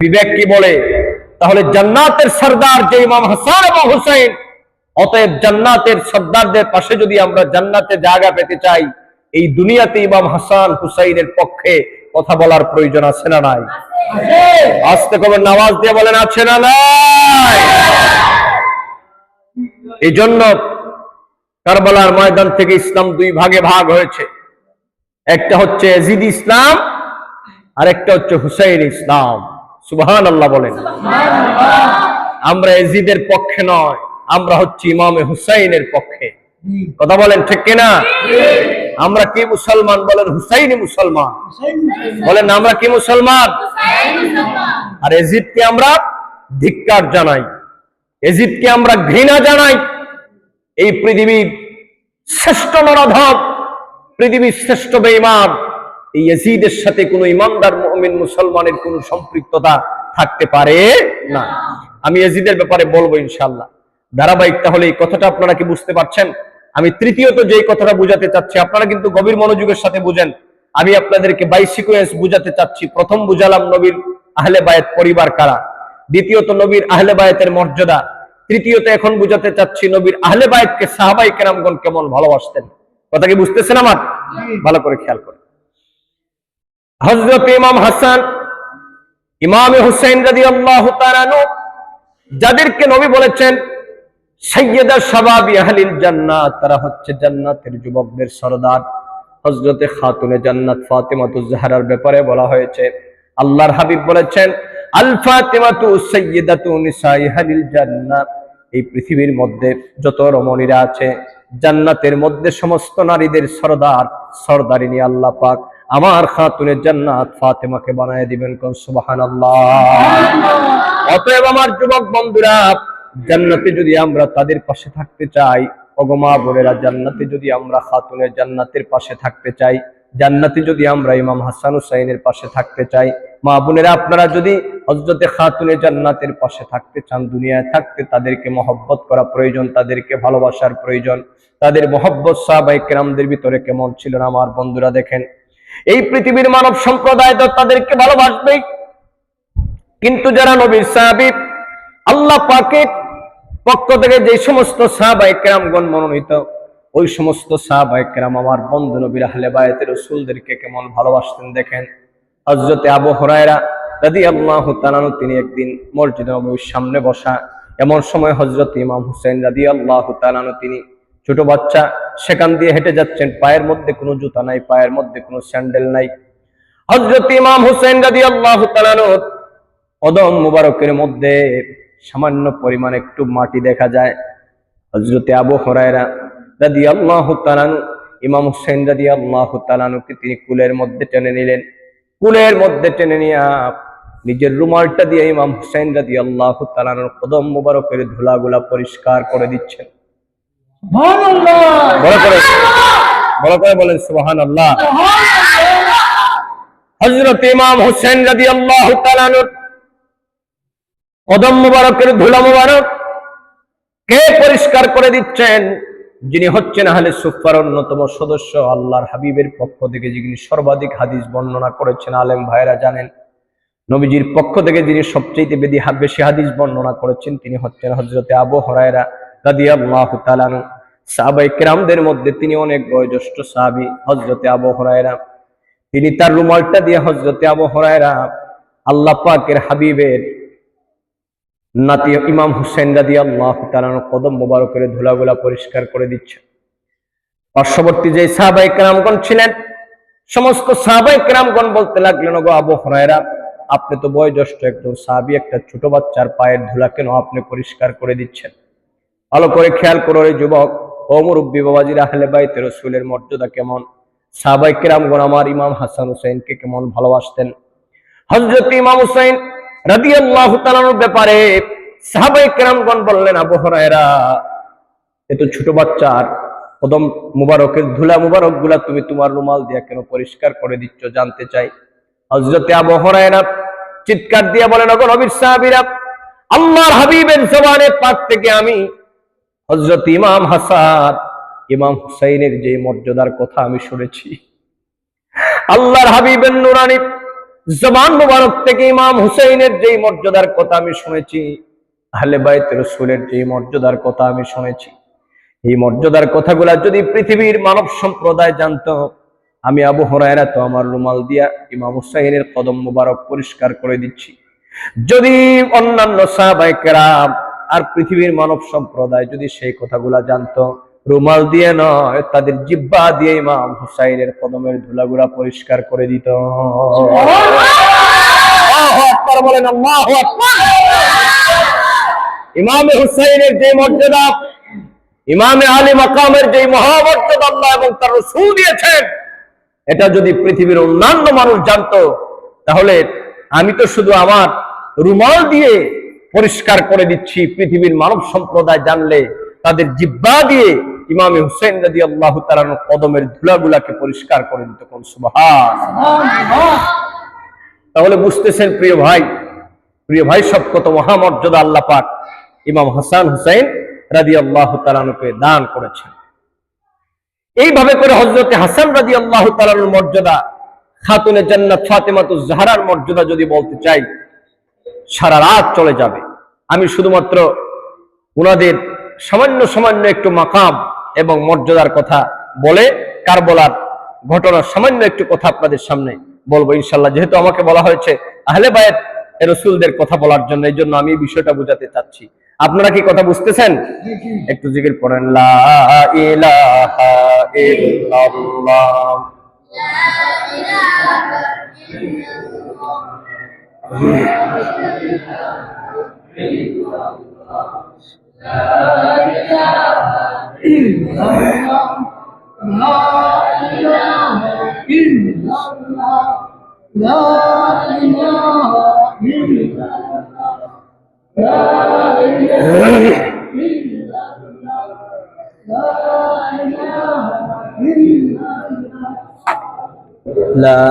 বিবেক কি বলে? তাহলে জান্নাতের সরদার যে ইমাম হাসান এবং হুসাইন, অতএব জান্নাতের সরদারদের পাশে যদি আমরা জান্নাতে জায়গা পেতে চাই, এই দুনিয়াতে ইমাম হাসান হুসাইনের পক্ষে কথা বলার প্রয়োজন আছে না নাই? আস্তে করে নামাজ দিয়ে বলেন আছে না নাই? এই জন্য কারবালার ময়দান থেকে ইসলাম দুই ভাগে ভাগ হয়েছে। একটা হচ্ছে ইয়াজিদি ইসলাম, আর একটা হচ্ছে হুসাইন ইসলাম। সুবহানাল্লাহ বলেন। আমরা ইয়াজিদের পক্ষে নয়, আমরা হচ্ছে ইমামে হুসাইনের পক্ষে। কথা বলেন ঠিক কিনা? আমরা কি মুসলমান? বলেন হুসাইনি মুসলমান। বলেন আমরা কি মুসলমান? আর ইয়াজিদকে আমরা ধিক্কার জানাই, ইয়াজিদকে আমরা ঘৃণা জানাই। এই পৃথিবীর শ্রেষ্ঠ নরাধম, পৃথিবীর শ্রেষ্ঠ বেঈমান, এই ইয়াজিদের সাথে কোনো ইমানদার মুমিন মুসলমানের কোনো সম্পৃক্ততা থাকতে পারে না। আমি ইয়াজিদের ব্যাপারে বলবো ইনশাআল্লাহ ধারাবাহিক। তাহলে এই কথাটা আপনারা কি বুঝতে পারছেন? আমি তৃতীয়ত যে কথাটা বুঝাতে চাচ্ছি, আপনারা কিন্তু গভীর মনোযোগের সাথে বুঝেন। আমি আপনাদেরকে বাই সিকোয়েন্স বুঝাতে চাচ্ছি। প্রথম বুঝালাম নবীর আহলে বায়াত পরিবার কারা, দ্বিতীয়ত নবীর আহলে বায়াতের মর্যাদা, তৃতীয়ত এখন বুঝাতে চাচ্ছি নবীর আহলে বায়াতকে সাহাবায়ে কেরামগণ কেমন ভালোবাসতেন। কথা কি বুঝতেছেন আমার? ভালো করে খেয়াল করেন। হযরত ইমাম হাসান, ইমাম হুসাইন রাদিয়াল্লাহু তাআলা আনহু, যাদেরকে নবী বলেছেন সাইয়্যিদা শাবাবি আহলিল জান্নাত, তারা হচ্ছে জান্নাতের যুবকদের সরদার। হযরতে খাতুনে জান্নাত ফাতেমাতুজ জাহরার ব্যাপারে বলা হয়েছে, আল্লাহর হাবিব বলেছেন আল ফাতিমাতু সাইয়্যিদাতু নিসাই আহলিল জান্নাত। এই পৃথিবীর মধ্যে যত রমণীরা আছে, জান্নাতের মধ্যে সমস্ত নারীদের সরদার, সরদারিনী আল্লাহ পাক আমার খাতুনে জান্নাত ফাতেমাকে বানায় দিবেন। কোন সুবহানাল্লাহ। অতএব আমার যুবক বন্ধুরা, জান্নাতে যদি আমরা তাদের পাশে থাকতে চাই, ওগো মা বোনেরা, জান্নাতে যদি আমরা খাতুনে জান্নাতের পাশে থাকতে চাই, জান্নাতে যদি আমরা ইমাম হাসান হুসাইনের পাশে থাকতে চাই, মা বোনেরা আপনারা যদি হযরতে খাতুনে জান্নাতের পাশে থাকতে চান, দুনিয়ায় থাকতে তাদেরকে মহব্বত করা প্রয়োজন, তাদেরকে ভালোবাসার প্রয়োজন। তাদের মহব্বত সাহাবায়ে কেরামদের ভিতরে কেমন ছিল না আমার বন্ধুরা দেখেন। এই পৃথিবীর মানব সম্প্রদায় তো তাদেরকে ভালোবাসবেই, কিন্তু যারা নবীর সাহাবী, আল্লাহ পাকের পক্ষ থেকে যে সমস্ত সাহাবায়ে কেরামগণ মনোনীত, ওই সমস্ত সাহাবায়ে কেরাম আমার বন্ধু নবীর আহলে বায়াতের রাসূলদেরকে কেমন ভালোবাসতেন দেখেন। হযরতে আবু হুরায়রা রাদিয়াল্লাহু তাআলা আনহু, তিনি একদিন মসজিদে নববীর সামনে বসা, এমন সময় হযরত ইমাম হুসাইন রাদিয়াল্লাহু তাআলা আনহু, তিনি ছোট বাচ্চা, সেখান দিয়ে হেঁটে যাচ্ছেন, পায়ের মধ্যে কোনো জুতা নাই, পায়ের মধ্যে কোনো স্যান্ডেল নাই। হযরত ইমাম হুসাইন রাদিয়াল্লাহু তাআলা আনহু কদম মুবারকের মধ্যে সামান্য পরিমাণ একটু মাটি দেখা যায়। হযরতে আবু হুরায়রা রাদিয়াল্লাহু তাআলা আনহু ইমাম হুসাইন রাদিয়াল্লাহু তাআলা আনহুকে তিনি কুলের মধ্যে টেনে নিলেন। কুলের মধ্যে টেনে নিয়ে নিজের রুমালটা দিয়ে ইমাম হুসাইন রাদিয়াল্লাহু তাআলা আনহুর কদম মুবারকের ধুলাগুলা পরিষ্কার করে দিচ্ছেন। সুবহানাল্লাহ। বড় করে বলেন সুবহানাল্লাহ। হযরত ইমাম হুসাইন রাদিয়াল্লাহু তাআলা আনহুর কদম মুবারকের ধুলা মুবারক কে পরিষ্কার করে দিচ্ছেন? যিনি হচ্ছেন আহলে সুফফার অন্যতম সদস্য, আল্লাহর হাবিবের পক্ষ থেকে যিনি সর্বাধিক হাদিস বর্ণনা করেছেন। আলেম ভাইরা জানেন, নবীজির পক্ষ থেকে যিনি সবচেয়ে বেশি হাদিস বর্ণনা করেছেন, তিনি হচ্ছেন হযরতে আবু হুরায়রা রাদিয়াল্লাহু তাআলা আনহু। সাহাবায়ে কেরামদের মধ্যে তিনি অনেক বয়োজ্যেষ্ঠ সাহাবী হযরতে আবু হুরায়রা। তিনি তার রুমালটা দিয়ে হযরতে আবু হুরায়রা আল্লাহ পাকের হাবিবের নাতি ইমাম হুসাইন রাদিয়াল্লাহু তাআলা কদম মুবারকের ধুলাগুলা পরিষ্কার করে দিচ্ছে। পার্শ্ববর্তী যে সাহাবায়ে কেরামগণ ছিলেন, সমস্ত সাহাবায়ে কেরামগণ বলতে লাগলেন, ওগো আবু হুরায়রা, আপনি তো বয়োজ্যেষ্ঠ একজন সাহাবী, একটা ছোট বাচ্চার পায়ের ধুলা কেন আপনি পরিষ্কার করে দিচ্ছেন? ভালো করে খেয়াল করো রে যুবক ও মুরব্বী বাবাজির, আহলে বাইতে রাসূলের মর্যাদা কেমন। সাহাবায়ে কেরামগণ আমার ইমাম হাসান হুসাইনকে কেমন ভালোবাসতেন। হযরত ইমাম হুসাইন রাদিয়াল্লাহু তাআলার ব্যাপারে সাহাবায়ে কেরামগণ বললেন, আবু হুরায়রা, এত ছোট বাচ্চার কদম মুবারকের ধুলা মুবারক গুলা তুমি তোমার রুমাল দিয়ে কেন পরিষ্কার করে দিচ্ছ, জানতে চাই। হযরতে আবু হুরায়রা চিৎকার দিয়ে বলেন, ওগো নবীর সাহাবীরা, আল্লাহর হাবিবের জবানে পাক থেকে আমি হযরত ইমাম হাসান, ইমাম হুসাইনের যে মর্যাদার কথা আমি শুনেছি, আল্লাহর হাবিবের নুরানি জবান মুবারক থেকে ইমাম হুসাইনের যেই মর্যাদার কথা আমি শুনেছি, আহলে বাইত রাসূলের যেই মর্যাদার কথা আমি শুনেছি, এই মর্যাদার কথাগুলা যদি পৃথিবীর মানব সম্প্রদায় জানতো, আমি আবু হুরায়রা তো আমার রুমাল দিয়া ইমাম হুসাইনের কদম মুবারক পরিষ্কার করে দিচ্ছি। যদি অন্যান্য সাহাবায়ে কেরাম আর পৃথিবীর মানব সম্প্রদায় যদি সেই কথাগুলা জানতো, রুমাল দিয়ে নয়, তাদের জিহ্বা দিয়ে ইমাম হুসাইনের কদমের ধুলাগুলা পরিষ্কার করে দিত। আল্লাহু আকবার বলেন, আল্লাহু আকবার। ইমামে হুসাইনের যে মর্যাদা, ইমামে আলী মাকামের যে মহামর্যাদা আল্লাহ এবং তার রাসূল দিয়েছেন, এটা যদি পৃথিবীর অন্যান্য মানুষ জানতো, তাহলে আমি তো শুধু আমার রুমাল দিয়ে পরিষ্কার করে দিচ্ছি, পৃথিবীর মানব সম্প্রদায় জানলে তাদের জিহ্বা দিয়ে ইমামে হুসাইন রাদিয়াল্লাহু তাআলার কদমের ধুলাগুলাকে পরিষ্কার করে দিত। কোন সুবহানাল্লাহ। তাহলে বুঝতেছেন প্রিয় ভাই সব কত মহামর্যাদা আল্লাহ পাক ইমাম হাসান হুসাইন রাদিয়াল্লাহু তাআলাকে দান করেছেন। এইভাবে করে হযরতে হাসান রাদিয়াল্লাহু তাআলার মর্যাদা, খাতুনে জান্নাত ফাতেমাতুজ জাহরার মর্যাদা যদি বলতে চাই, সারা রাত চলে যাবে। আমি শুধুমাত্র উনাদের সামান্য একটু মাকাম এবং মর্যাদার কথা বলে কারবালার ঘটনার সামান্য একটু কথা আপনাদের সামনে বলবো ইনশাআল্লাহ। যেহেতু আমাকে বলা হয়েছে আহলে বায়াত রাসূলদের কথা বলার জন্য, এই জন্য আমি এই বিষয়টা বোঝাতে চাচ্ছি। আপনারা কি কথা বুঝতেছেন? একটু জিকির করেন, লা ইলাহা ইল্লাল্লাহ, লা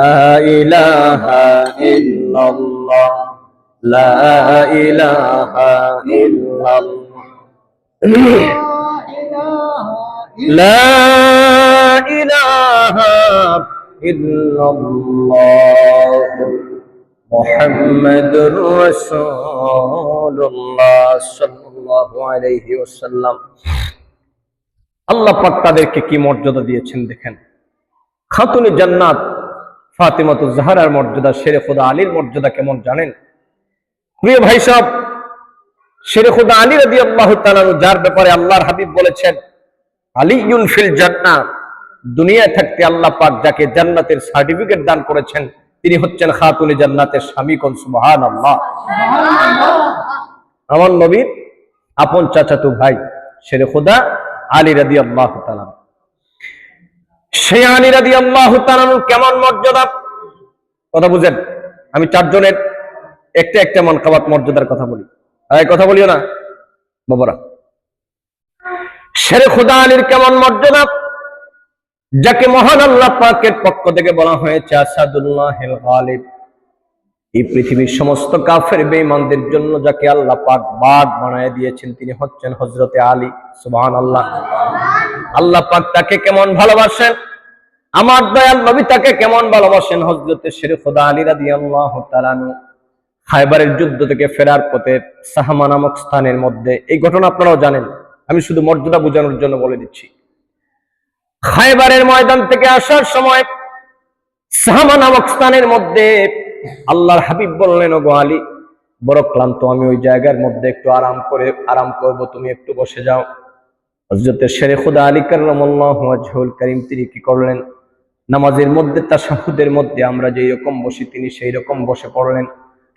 ইলাহা ইল্লাল্লাহ, লা ইলাহা ইল্লাল্লাহ, লা ইলাহা ইল্লাল্লাহ, মুহাম্মাদুর রাসূলুল্লাহ সাল্লাল্লাহু আলাইহি ওয়াসাল্লাম। আল্লাহ পাক তাদেরকে কি মর্যাদা দিয়েছেন দেখেন। খাতুনে জান্নাত ফাতেমাতুজ জাহরার মর্যাদা, শেরে খুদা আলীর মর্যাদা কেমন জানেন? প্রিয় ভাই সাহেব, শেরে খুদা আলী রাদিয়াল্লাহু তাআলা যার ব্যাপারে আল্লাহর হাবিব বলেছেন আলিয়ুন ফিল জান্নাহ, দুনিয়ায় থাকতে আল্লাহ পাক যাকে জান্নাতের সার্টিফিকেট দান করেছেন, তিনি হচ্ছেন খাতুনে জান্নাতের স্বামী। কোন সুবহানাল্লাহ। আমার নবীর আপন চাচাতো ভাই শেরে খুদা আলী রাদিয়াল্লাহু তাআলা। সেই আলী রাদিয়াল্লাহু তাআলার কেমন মর্যাদা, কথা বুঝেন। আমি চারজনের একটা মানকাবাত মর্যাদার কথা বলি, কথা বলিও না বাবারা। শেরে খুদা আলীর কেমন মর্যাদা, যাকে মহান আল্লাহ পাকের পক্ষ থেকে বলা হয়েছে আসাদুল্লাহিল গালিব। এই পৃথিবীর সমস্ত কাফের বেঈমানদের জন্য যাকে আল্লাহ পাক বাগ বানায় দিয়েছেন, তিনি হচ্ছেন হযরতে আলী। সুবহানাল্লাহ। আল্লাহ পাক তাকে কেমন ভালোবাসেন, আমার দয়াল নবী তাকে কেমন ভালোবাসেন। হযরতে শেরে খুদা আলী রাদিয়াল্লাহু তাআলা খায়বারের যুদ্ধ থেকে ফেরার পথে সাহামা নামক স্থানের মধ্যে, এই ঘটনা আপনারাও জানেন, আমি শুধু মর্যাদা বোঝানোর জন্য বলে দিচ্ছি। খায়বারের ময়দান থেকে আসার সময় সাহামা নামক স্থানের মধ্যে আল্লাহর হাবিব বললেন, ওগো আলী, বড় ক্লান্ত, আমি ওই জায়গার মধ্যে একটু আরাম করব, তুমি একটু বসে যাও। হযরতে শেরে খুদা আলী কাররামাল্লাহু ওয়াজহুল কারীম তিনি কি করলেন, নামাজের মধ্যে তাশাহুদের মধ্যে আমরা যেই রকম বসি তিনি সেই রকম বসে পড়লেন।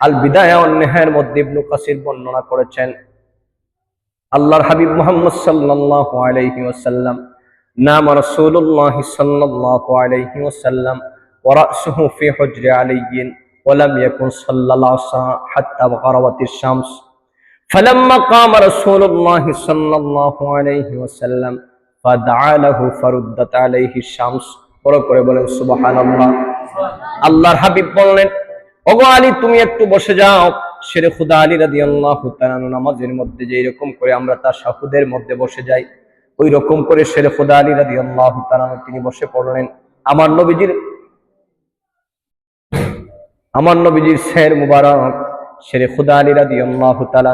আল বিদায়া ওয়ান নিহায়ার মধ্যে ইবনে কাসির বর্ণনা করেছেন, আল্লাহর হাবিব মুহাম্মদ সাল্লাল্লাহু আলাইহি ওয়াসাল্লাম নামা রাসূলুল্লাহ সাল্লাল্লাহু আলাইহি ওয়াসাল্লাম ওয়া রাসুহু ফি হুজরি আলিয়্যিন ওয়া লাম ইয়াকুন সাল্লাল্লাহু হাত্তা গরাবাতিশ শামস ফালাম্মা কামা রাসূলুল্লাহ সাল্লাল্লাহু আলাইহি ওয়াসাল্লাম ফাদআ লাহু ফারুদ্দাত আলাইহি শামস। বড় করে বলেন সুবহানাল্লাহ। আল্লাহর হাবিব বললেন, ওগো আলী, তুমি একটু বসে যাও। শেরে খুদা আলী রাদিয়াল্লাহু তাআলা নামাজের মধ্যে যেই রকম করে আমরা তাশাহুদের মধ্যে বসে যাই, ওই রকম করে শেরে খুদা আলী রাদিয়াল্লাহু তাআলা তিনি বসে পড়লেন। আমার নবীজির শের মুবারক শেরে খুদা আলী রাদিয়াল্লাহু তাআলা